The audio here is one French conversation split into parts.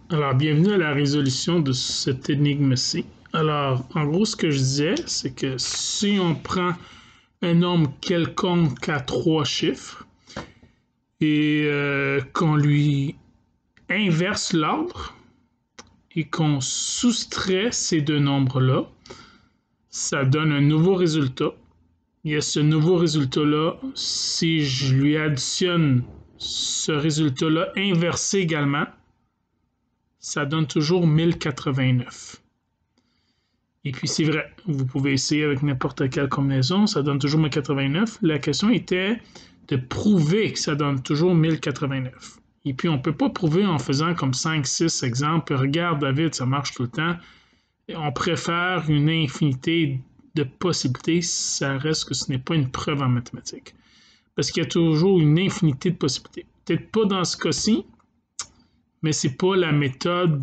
Alors, bienvenue à la résolution de cette énigme-ci. Alors, en gros, ce que je disais, c'est que si on prend un nombre quelconque à 3 chiffres et qu'on lui inverse l'ordre et qu'on soustrait ces deux nombres-là, ça donne un nouveau résultat. Et à ce nouveau résultat-là, si je lui additionne ce résultat-là inversé également, ça donne toujours 1089. Et puis c'est vrai, vous pouvez essayer avec n'importe quelle combinaison, ça donne toujours 1089. La question était de prouver que ça donne toujours 1089. Et puis on ne peut pas prouver en faisant comme 5-6 exemples. Regarde David, ça marche tout le temps. On préfère une infinité de possibilités, ça reste que ce n'est pas une preuve en mathématiques. Parce qu'il y a toujours une infinité de possibilités. Peut-être pas dans ce cas-ci, mais c'est pas la méthode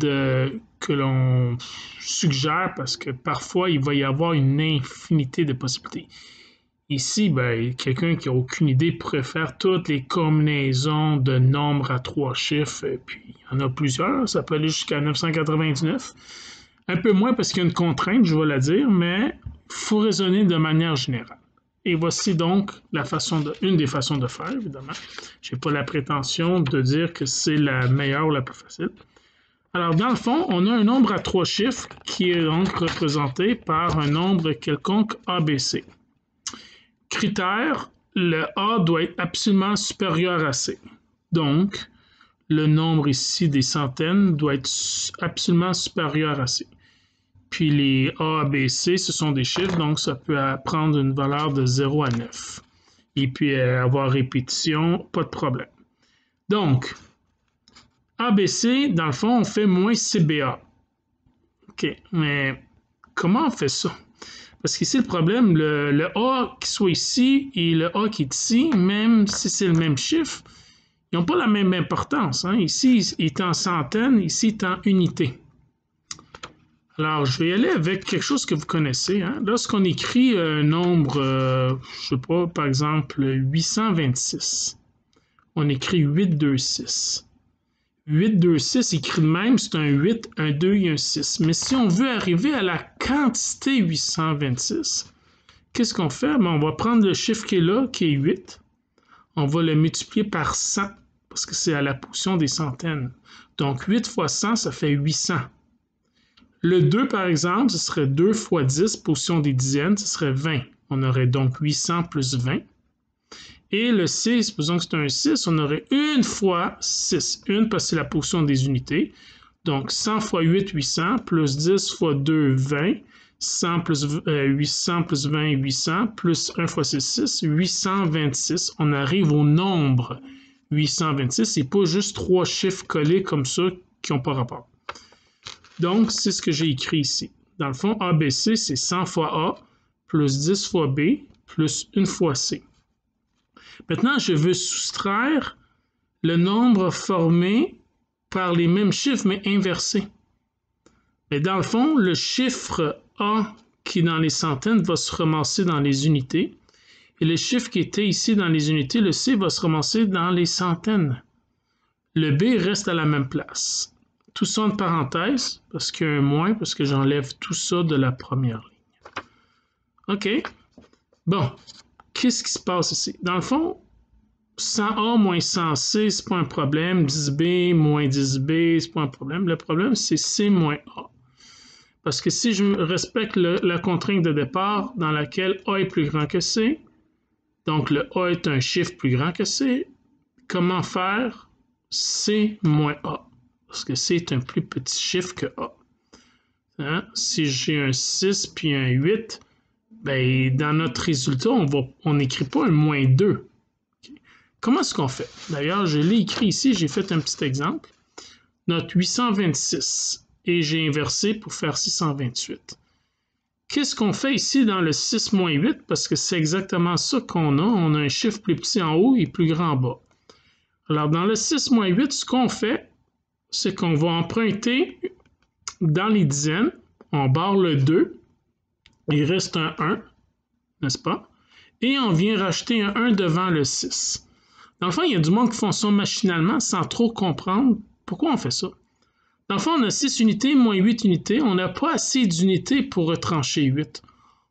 que l'on suggère parce que parfois il va y avoir une infinité de possibilités. Ici, quelqu'un qui n'a aucune idée pourrait faire toutes les combinaisons de nombres à 3 chiffres, et puis il y en a plusieurs, ça peut aller jusqu'à 999. Un peu moins parce qu'il y a une contrainte, je vais la dire, mais il faut raisonner de manière générale. Et voici donc une des façons de faire, évidemment. Je n'ai pas la prétention de dire que c'est la meilleure ou la plus facile. Alors, dans le fond, on a un nombre à 3 chiffres qui est donc représenté par un nombre quelconque ABC. Critère, le A doit être absolument supérieur à C. Donc, le nombre ici des centaines doit être absolument supérieur à C. Puis les A, B, C, ce sont des chiffres, donc ça peut prendre une valeur de 0 à 9. Et puis avoir répétition, pas de problème. Donc, ABC, dans le fond, on fait moins CBA. OK, mais comment on fait ça? Parce qu'ici, le problème, le A qui soit ici et le A qui est ici, même si c'est le même chiffre, ils n'ont pas la même importance. Hein? Ici, il est en centaines, ici, il est en unités. Alors, je vais y aller avec quelque chose que vous connaissez. Hein? Lorsqu'on écrit un nombre, je sais pas, par exemple, 826, on écrit 826. 826 écrit de même, c'est un 8, un 2 et un 6. Mais si on veut arriver à la quantité 826, qu'est-ce qu'on fait? On va prendre le chiffre qui est là, qui est 8. On va le multiplier par 100, parce que c'est à la position des centaines. Donc, 8 fois 100, ça fait 800. Le 2, par exemple, ce serait 2 fois 10, position des dizaines, ce serait 20. On aurait donc 800 plus 20. Et le 6, supposons que c'est un 6, on aurait 1 fois 6. 1 parce que c'est la position des unités. Donc 100 fois 8, 800, plus 10 fois 2, 20. 100 plus 800 plus 20, 800, plus 1 fois 6, 6, 826. On arrive au nombre 826 et pas juste 3 chiffres collés comme ça qui n'ont pas rapport. Donc, c'est ce que j'ai écrit ici. Dans le fond, ABC, c'est 100 fois A, plus 10 fois B, plus 1 fois C. Maintenant, je veux soustraire le nombre formé par les mêmes chiffres, mais inversés. Mais dans le fond, le chiffre A qui est dans les centaines va se ramasser dans les unités. Et le chiffre qui était ici dans les unités, le C, va se ramasser dans les centaines. Le B reste à la même place. Tout ça en parenthèse, parce qu'il y a un moins, parce que j'enlève tout ça de la première ligne. OK. Bon, qu'est-ce qui se passe ici? Dans le fond, 100A moins 100C, c'est pas un problème. 10B moins 10B, c'est pas un problème. Le problème, c'est C moins A. Parce que si je respecte la contrainte de départ dans laquelle A est plus grand que C, donc le A est un chiffre plus grand que C, comment faire C moins A? Parce que C est un plus petit chiffre que A. Hein? Si j'ai un 6 puis un 8, dans notre résultat, on n'écrit pas un moins 2. Okay. Comment est-ce qu'on fait? D'ailleurs, je l'ai écrit ici, j'ai fait un petit exemple. Notre 826, et j'ai inversé pour faire 628. Qu'est-ce qu'on fait ici dans le 6 moins 8? Parce que c'est exactement ça qu'on a. On a un chiffre plus petit en haut et plus grand en bas. Alors, dans le 6 moins 8, ce qu'on fait, c'est qu'on va emprunter dans les dizaines, on barre le 2, il reste un 1, n'est-ce pas? Et on vient rajouter un 1 devant le 6. Dans le fond, il y a du monde qui font ça machinalement sans trop comprendre pourquoi on fait ça. Dans le fond, on a 6 unités moins 8 unités. On n'a pas assez d'unités pour retrancher 8.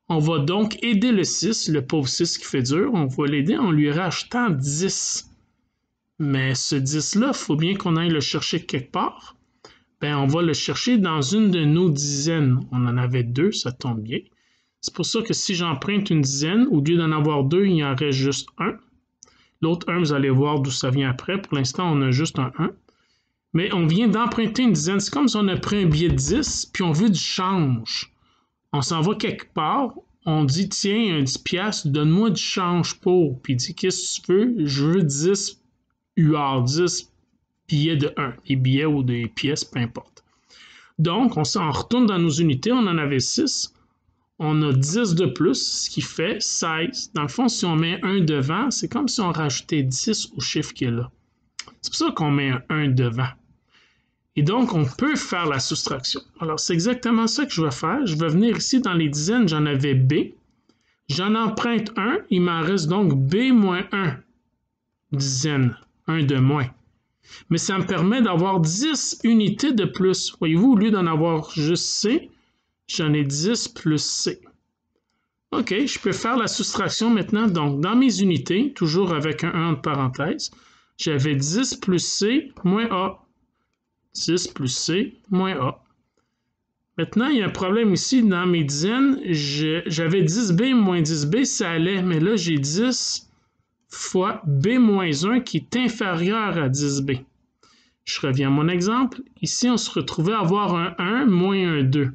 On va donc aider le 6, le pauvre 6 qui fait dur. On va l'aider en lui rajoutant 10. Mais ce 10-là, il faut bien qu'on aille le chercher quelque part. Ben, on va le chercher dans une de nos dizaines. On en avait 2, ça tombe bien. C'est pour ça que si j'emprunte une dizaine, au lieu d'en avoir 2, il y en reste juste 1. L'autre 1, vous allez voir d'où ça vient après. Pour l'instant, on a juste un 1. Mais on vient d'emprunter une dizaine. C'est comme si on a pris un billet de 10, puis on veut du change. On s'en va quelque part, on dit, tiens, un 10 piastres, donne-moi du change pour. Puis il dit, qu'est-ce que tu veux? Je veux 10 UR, 10 billets de 1, des billets ou des pièces, peu importe. Donc, on retourne dans nos unités, on en avait 6. On a 10 de plus, ce qui fait 16. Dans le fond, si on met 1 devant, c'est comme si on rajoutait 10 au chiffre qui est là. C'est pour ça qu'on met un 1 devant. Et donc, on peut faire la soustraction. Alors, c'est exactement ça que je vais faire. Je vais venir ici dans les dizaines, j'en avais B. J'en emprunte 1, il m'en reste donc B moins 1 dizaines, 1 de moins. Mais ça me permet d'avoir 10 unités de plus. Voyez-vous, au lieu d'en avoir juste C, j'en ai 10 plus C. OK, je peux faire la soustraction maintenant. Donc, dans mes unités, toujours avec un 1 entre parenthèses, j'avais 10 plus C moins A. 10 plus C moins A. Maintenant, il y a un problème ici. Dans mes dizaines, j'avais 10B moins 10B, ça allait. Mais là, j'ai 10 fois B moins 1 qui est inférieur à 10B. Je reviens à mon exemple. Ici, on se retrouvait à avoir un 1 moins un 2.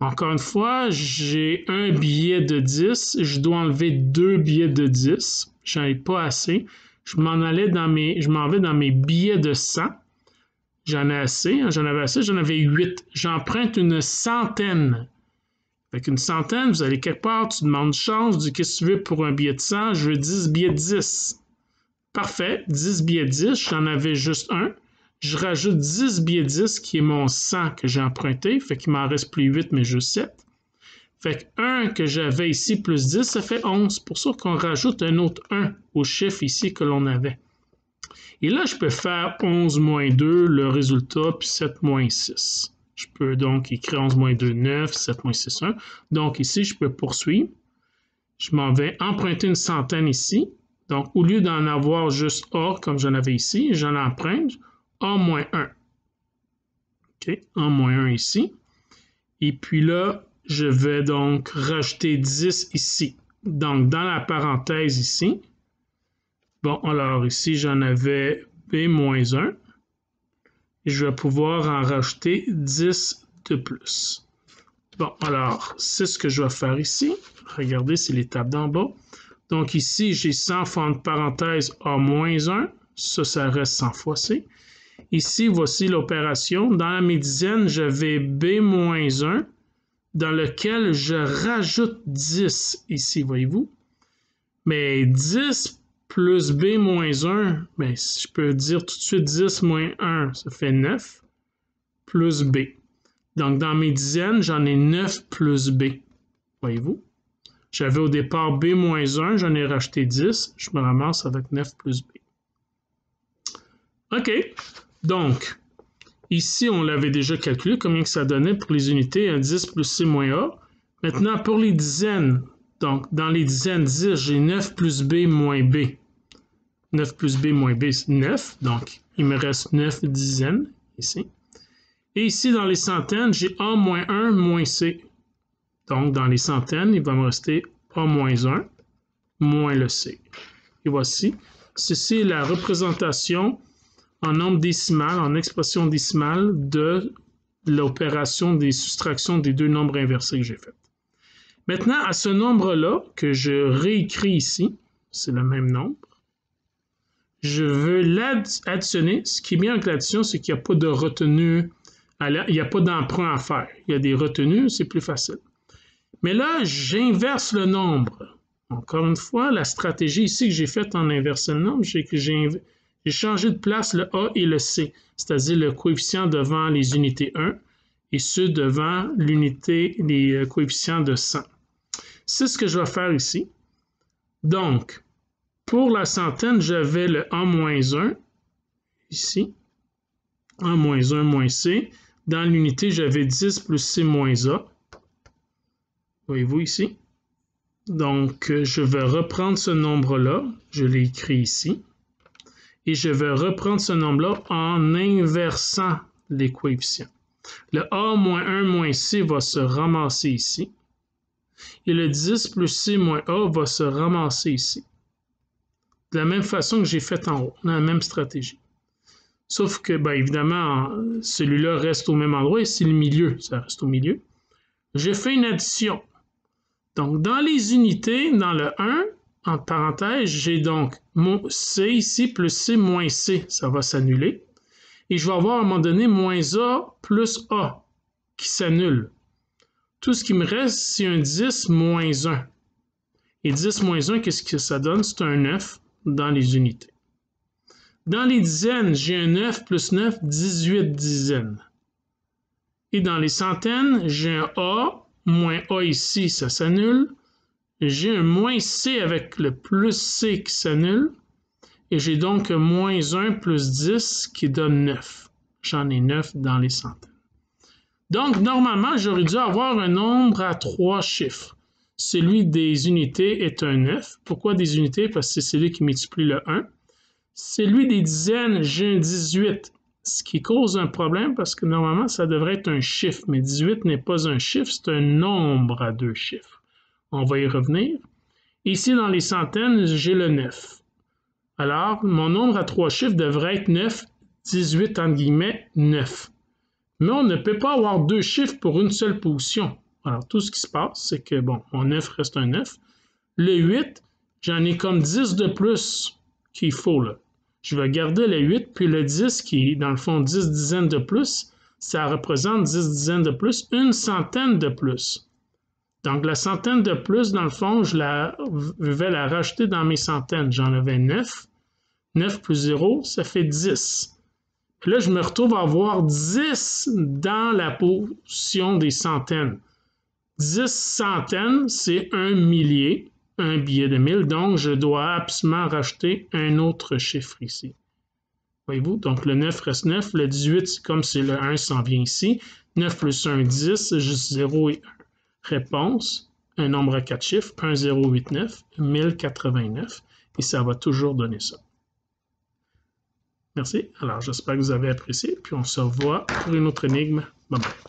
Encore une fois, j'ai un billet de 10. Je dois enlever 2 billets de 10. J'en ai pas assez. Je m'en vais dans mes billets de 100. J'en ai assez, j'en avais 8. J'emprunte une centaine. Avec une centaine, vous allez quelque part, tu demandes chance, tu dis qu'est-ce que tu veux pour un billet de 100, je veux 10 billets de 10. Parfait, 10 billets de 10, j'en avais juste un. Je rajoute 10 billets de 10 qui est mon 100 que j'ai emprunté, fait qu'il m'en reste plus 8 mais juste 7. Fait que 1 que j'avais ici plus 10, ça fait 11. Pour ça qu'on rajoute un autre 1 au chiffre ici que l'on avait. Et là, je peux faire 11 moins 2, le résultat, puis 7 moins 6. Je peux donc écrire 11 moins 2, 9, 7 moins 6, 1. Donc ici, je peux poursuivre. Je m'en vais emprunter une centaine ici. Donc, au lieu d'en avoir juste A, comme j'en avais ici, j'en emprunte A moins 1. OK, A moins 1 ici. Et puis là, je vais donc rajouter 10 ici. Donc, dans la parenthèse ici, bon, alors ici, j'en avais B-1. Et je vais pouvoir en rajouter 10 de plus. Bon, alors, c'est ce que je vais faire ici. Regardez, c'est l'étape d'en bas. Donc ici, j'ai 100 fois entre parenthèses A-1. Ça reste 100 fois C. Ici, voici l'opération. Dans mes dizaines, j'avais B-1 dans lequel je rajoute 10 ici, voyez-vous. Mais 10 plus B moins 1, ben, je peux dire tout de suite 10 moins 1, ça fait 9, plus B. Donc, dans mes dizaines, j'en ai 9 plus B. Voyez-vous? J'avais au départ B moins 1, j'en ai rajouté 10, je me ramasse avec 9 plus B. OK. Donc, ici, on l'avait déjà calculé, combien que ça donnait pour les unités, 10 plus C moins A. Maintenant, pour les dizaines, donc, dans les dizaines 10, j'ai 9 plus B moins B. 9 plus B moins B, c'est 9. Donc, il me reste 9 dizaines ici. Et ici, dans les centaines, j'ai A moins 1 moins C. Donc, dans les centaines, il va me rester A moins 1 moins le C. Et voici. Ceci est la représentation en nombre décimal, en expression décimale de l'opération des soustractions des deux nombres inversés que j'ai fait. Maintenant, à ce nombre-là, que je réécris ici, c'est le même nombre, je veux l'additionner. Ce qui est bien avec l'addition, c'est qu'il n'y a pas de retenue, il n'y a pas d'emprunt à faire. Il y a des retenues, c'est plus facile. Mais là, j'inverse le nombre. Encore une fois, la stratégie ici que j'ai faite en inversant le nombre, c'est que j'ai changé de place le A et le C, c'est-à-dire le coefficient devant les unités 1 et ceux devant l'unité, les coefficients de 100. C'est ce que je vais faire ici. Donc, pour la centaine, j'avais le A-1 ici. A moins 1 moins C. Dans l'unité, j'avais 10 plus C moins A. Voyez-vous ici? Donc, je vais reprendre ce nombre-là. Je l'ai écrit ici. Et je vais reprendre ce nombre-là en inversant les coefficients. Le A moins 1 moins C va se ramasser ici. Et le 10 plus C moins A va se ramasser ici. De la même façon que j'ai fait en haut. On a la même stratégie. Sauf que, bien évidemment, celui-là reste au même endroit et c'est le milieu. Ça reste au milieu. J'ai fait une addition. Donc, dans les unités, dans le 1, entre parenthèses, j'ai donc mon C ici plus C moins C. Ça va s'annuler. Et je vais avoir à un moment donné moins A plus A qui s'annule. Tout ce qui me reste, c'est un 10 moins 1. Et 10 moins 1, qu'est-ce que ça donne? C'est un 9 dans les unités. Dans les dizaines, j'ai un 9 plus 9, 18 dizaines. Et dans les centaines, j'ai un A, moins A ici, ça s'annule. J'ai un moins C avec le plus C qui s'annule. Et j'ai donc moins 1 plus 10 qui donne 9. J'en ai 9 dans les centaines. Donc, normalement, j'aurais dû avoir un nombre à 3 chiffres. Celui des unités est un 9. Pourquoi des unités? Parce que c'est celui qui multiplie le 1. Celui des dizaines, j'ai un 18, ce qui cause un problème parce que normalement, ça devrait être un chiffre, mais 18 n'est pas un chiffre, c'est un nombre à 2 chiffres. On va y revenir. Ici, dans les centaines, j'ai le 9. Alors, mon nombre à 3 chiffres devrait être 9, 18 entre guillemets, 9. Mais on ne peut pas avoir 2 chiffres pour une seule position. Alors, tout ce qui se passe, c'est que, bon, mon 9 reste un 9. Le 8, j'en ai comme 10 de plus qu'il faut, là. Je vais garder le 8, puis le 10, qui est dans le fond 10 dizaines de plus, ça représente 10 dizaines de plus, une centaine de plus. Donc, la centaine de plus, dans le fond, je vais la rajouter dans mes centaines. J'en avais 9. 9 plus 0, ça fait 10. Puis là, je me retrouve à avoir 10 dans la position des centaines. 10 centaines, c'est un millier, un billet de 1000. Donc, je dois absolument rajouter un autre chiffre ici. Voyez-vous? Donc, le 9 reste 9. Le 18, comme c'est le 1, s'en vient ici. 9 plus 1, 10. Juste 0 et 1. Réponse, un nombre à 4 chiffres, 1089, 1089. Et ça va toujours donner ça. Merci. Alors, j'espère que vous avez apprécié. Puis, on se revoit pour une autre énigme. Bye bye.